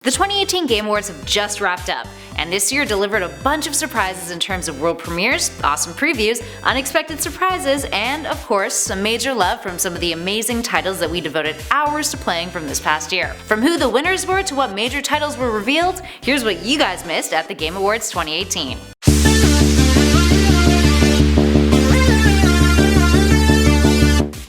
The 2018 Game Awards have just wrapped up, and this year delivered a bunch of surprises in terms of world premieres, awesome previews, unexpected surprises, and of course, some major love from some of the amazing titles that we devoted hours to playing from this past year. From who the winners were to what major titles were revealed, here's what you guys missed at the Game Awards 2018.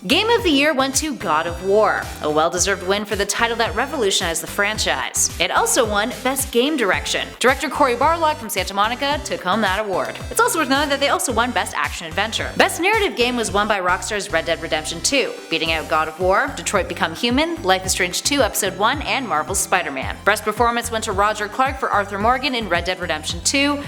Game of the Year went to God of War, a well-deserved win for the title that revolutionized the franchise. It also won Best Game Direction. Director Cory Barlog from Santa Monica took home that award. It's also worth noting that they also won Best Action Adventure. Best Narrative Game was won by Rockstar's Red Dead Redemption 2, beating out God of War, Detroit Become Human, Life is Strange 2 Episode 1, and Marvel's Spider-Man. Best Performance went to Roger Clark for Arthur Morgan in Red Dead Redemption 2,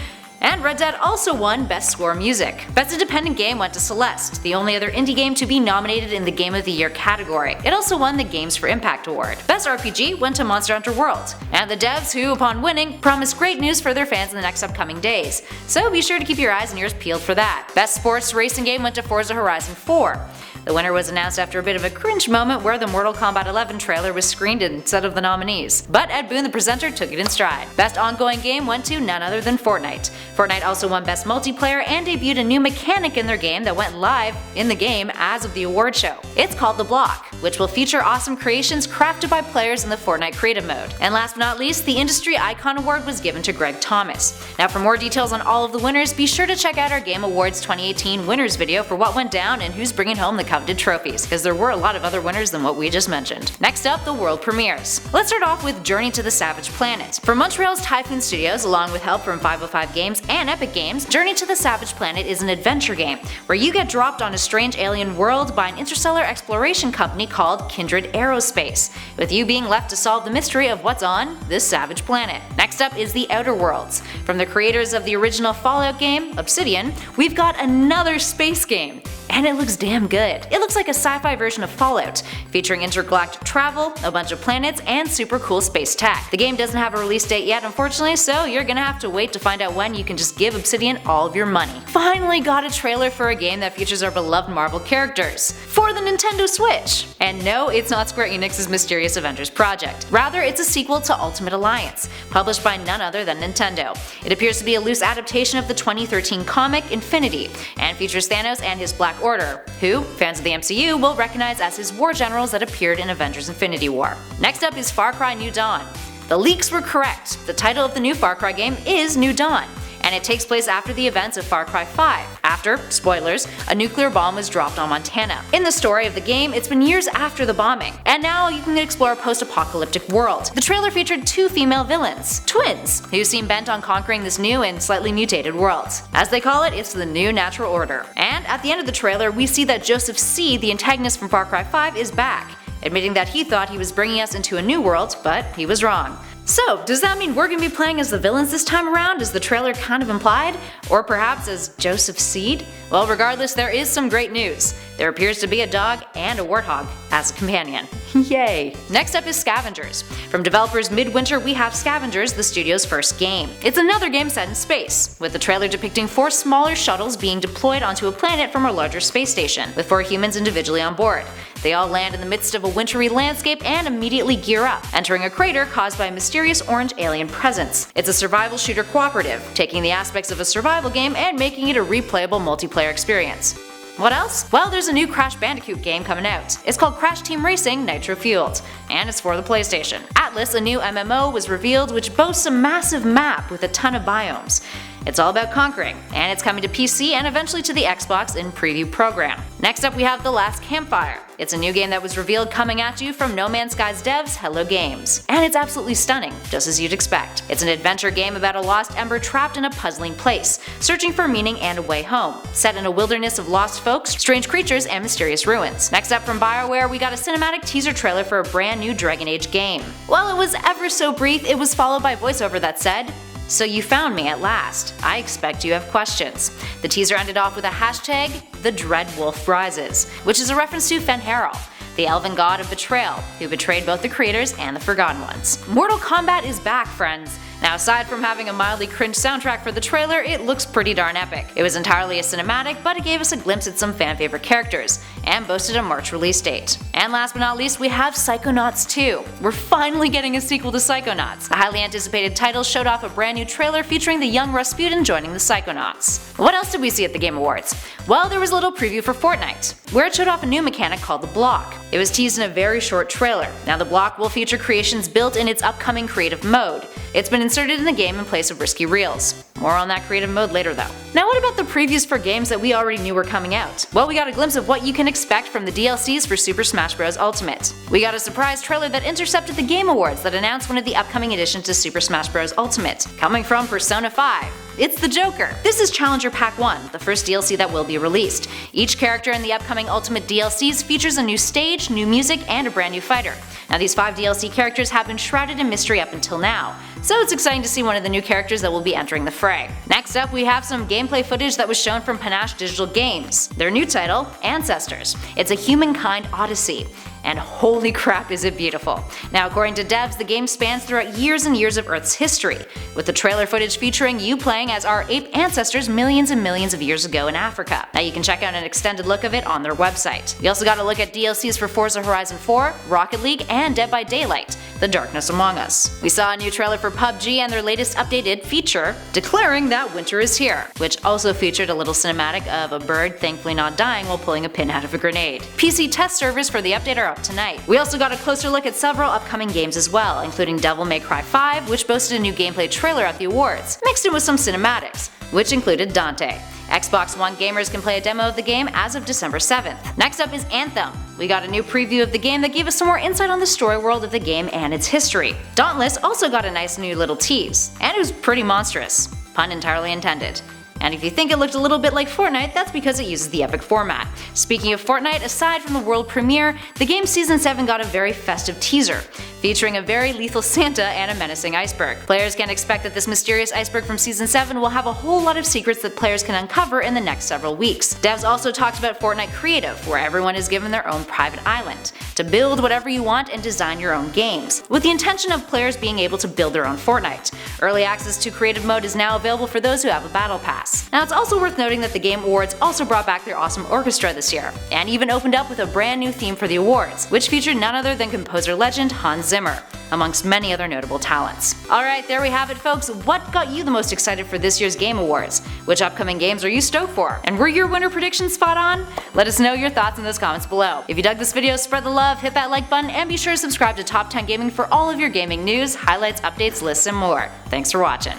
and Red Dead also won Best Score Music. Best Independent Game went to Celeste, the only other indie game to be nominated in the Game of the Year category. It also won the Games for Impact Award. Best RPG went to Monster Hunter World, and the devs who, upon winning, promised great news for their fans in the next upcoming days, so be sure to keep your eyes and ears peeled for that. Best Sports Racing Game went to Forza Horizon 4. The winner was announced after a bit of a cringe moment where the Mortal Kombat 11 trailer was screened instead of the nominees, but Ed Boon the presenter took it in stride. Best Ongoing Game went to none other than Fortnite. Fortnite also won Best Multiplayer and debuted a new mechanic in their game that went live in the game as of the award show. It's called The Block, which will feature awesome creations crafted by players in the Fortnite creative mode. And last but not least, the Industry Icon Award was given to Greg Thomas. Now for more details on all of the winners, be sure to check out our Game Awards 2018 winners video for what went down and who's bringing home the coveted trophies, because there were a lot of other winners than what we just mentioned. Next up, the world premieres. Let's start off with Journey to the Savage Planet. From Montreal's Typhoon Studios, along with help from 505 Games and Epic Games, Journey to the Savage Planet is an adventure game where you get dropped on a strange alien world by an interstellar exploration company called Kindred Aerospace, with you being left to solve the mystery of what's on this savage planet. Next up is The Outer Worlds. From the creators of the original Fallout game, Obsidian, we've got another space game. And it looks damn good. It looks like a sci-fi version of Fallout, featuring intergalactic travel, a bunch of planets, and super cool space tech. The game doesn't have a release date yet, unfortunately, so you're gonna have to wait to find out when you can just give Obsidian all of your money. Finally got a trailer for a game that features our beloved Marvel characters for the Nintendo Switch. And no, it's not Square Enix's Mysterious Avengers project. Rather, it's a sequel to Ultimate Alliance, published by none other than Nintendo. It appears to be a loose adaptation of the 2013 comic Infinity, and features Thanos and his Black Order, who, fans of the MCU, will recognize as his war generals that appeared in Avengers Infinity War. Next up is Far Cry New Dawn. The leaks were correct. The title of the new Far Cry game is New Dawn, and it takes place after the events of Far Cry 5, after, spoilers, a nuclear bomb was dropped on Montana. In the story of the game, it's been years after the bombing, and now you can explore a post-apocalyptic world. The trailer featured two female villains, twins, who seem bent on conquering this new and slightly mutated world. As they call it, it's the new natural order. And at the end of the trailer, we see that Joseph C., the antagonist from Far Cry 5, is back, admitting that he thought he was bringing us into a new world, but he was wrong. So, does that mean we're gonna be playing as the villains this time around, as the trailer kind of implied? Or perhaps as Joseph Seed? Well, regardless, there is some great news. There appears to be a dog and a warthog as a companion. Yay! Next up is Scavengers. From developers Midwinter, we have Scavengers, the studio's first game. It's another game set in space, with the trailer depicting 4 smaller shuttles being deployed onto a planet from a larger space station, with 4 humans individually on board. They all land in the midst of a wintry landscape and immediately gear up, entering a crater caused by a mysterious orange alien presence. It's a survival shooter cooperative, taking the aspects of a survival game and making it a replayable multiplayer experience. What else? Well, there's a new Crash Bandicoot game coming out. It's called Crash Team Racing Nitro Fueled, and it's for the PlayStation. Atlas, a new MMO, was revealed which boasts a massive map with a ton of biomes. It's all about conquering, and it's coming to PC and eventually to the Xbox in preview program. Next up we have The Last Campfire. It's a new game that was revealed coming at you from No Man's Sky's devs, Hello Games. And it's absolutely stunning, just as you'd expect. It's an adventure game about a lost ember trapped in a puzzling place, searching for meaning and a way home. Set in a wilderness of lost folks, strange creatures, and mysterious ruins. Next up from BioWare, we got a cinematic teaser trailer for a brand new Dragon Age game. While it was ever so brief, it was followed by voiceover that said, "So you found me at last. I expect you have questions." The teaser ended off with a hashtag, The Dread Wolf Rises, which is a reference to Fenharil, the elven god of betrayal, who betrayed both the creators and the Forgotten Ones. Mortal Kombat is back, friends. Now, aside from having a mildly cringe soundtrack for the trailer, it looks pretty darn epic. It was entirely a cinematic, but it gave us a glimpse at some fan favorite characters, and boasted a March release date. And last but not least, we have Psychonauts 2. We're finally getting a sequel to Psychonauts. The highly anticipated title showed off a brand new trailer featuring the young Rasputin joining the Psychonauts. What else did we see at the Game Awards? Well, there was a little preview for Fortnite, where it showed off a new mechanic called the block. It was teased in a very short trailer. Now, the block will feature creations built in its upcoming creative mode. It's been inserted in the game in place of risky reels. More on that creative mode later though. Now, what about the previews for games that we already knew were coming out? Well, we got a glimpse of what you can expect from the DLCs for Super Smash Bros. Ultimate. We got a surprise trailer that intercepted the Game Awards that announced one of the upcoming additions to Super Smash Bros. Ultimate, coming from Persona 5. It's the Joker. This is Challenger Pack 1, the first DLC that will be released. Each character in the upcoming Ultimate DLCs features a new stage, new music, and a brand new fighter. Now, these 5 DLC characters have been shrouded in mystery up until now, so it's exciting to see one of the new characters that will be entering the fray. Next up, we have some gameplay footage that was shown from Panache Digital Games. Their new title, Ancestors. It's a humankind odyssey. And holy crap is it beautiful. Now, according to devs, the game spans throughout years and years of Earth's history, with the trailer footage featuring you playing as our ape ancestors millions and millions of years ago in Africa. Now, you can check out an extended look of it on their website. We also got a look at DLCs for Forza Horizon 4, Rocket League, and Dead by Daylight, The Darkness Among Us. We saw a new trailer for PUBG and their latest updated feature, declaring that winter is here, which also featured a little cinematic of a bird thankfully not dying while pulling a pin out of a grenade. PC test servers for the update are up tonight. We also got a closer look at several upcoming games as well, including Devil May Cry 5, which boasted a new gameplay trailer at the awards, mixed in with some cinematics, which included Dante. Xbox One gamers can play a demo of the game as of December 7th. Next up is Anthem. We got a new preview of the game that gave us some more insight on the story world of the game and its history. Dauntless also got a nice new little tease, and it was pretty monstrous. Pun entirely intended. And if you think it looked a little bit like Fortnite, that's because it uses the epic format. Speaking of Fortnite, aside from the world premiere, the game's Season 7 got a very festive teaser, featuring a very lethal Santa and a menacing iceberg. Players can expect that this mysterious iceberg from Season 7 will have a whole lot of secrets that players can uncover in the next several weeks. Devs also talked about Fortnite Creative, where everyone is given their own private island, to build whatever you want and design your own games, with the intention of players being able to build their own Fortnite. Early access to Creative Mode is now available for those who have a Battle Pass. Now, it's also worth noting that the Game Awards also brought back their awesome orchestra this year, and even opened up with a brand new theme for the awards, which featured none other than composer legend Hans Zimmer, amongst many other notable talents. Alright, there we have it folks. What got you the most excited for this year's Game Awards? Which upcoming games are you stoked for? And were your winner predictions spot on? Let us know your thoughts in those comments below. If you dug this video, spread the love, hit that like button, and be sure to subscribe to Top 10 Gaming for all of your gaming news, highlights, updates, lists, and more. Thanks for watching.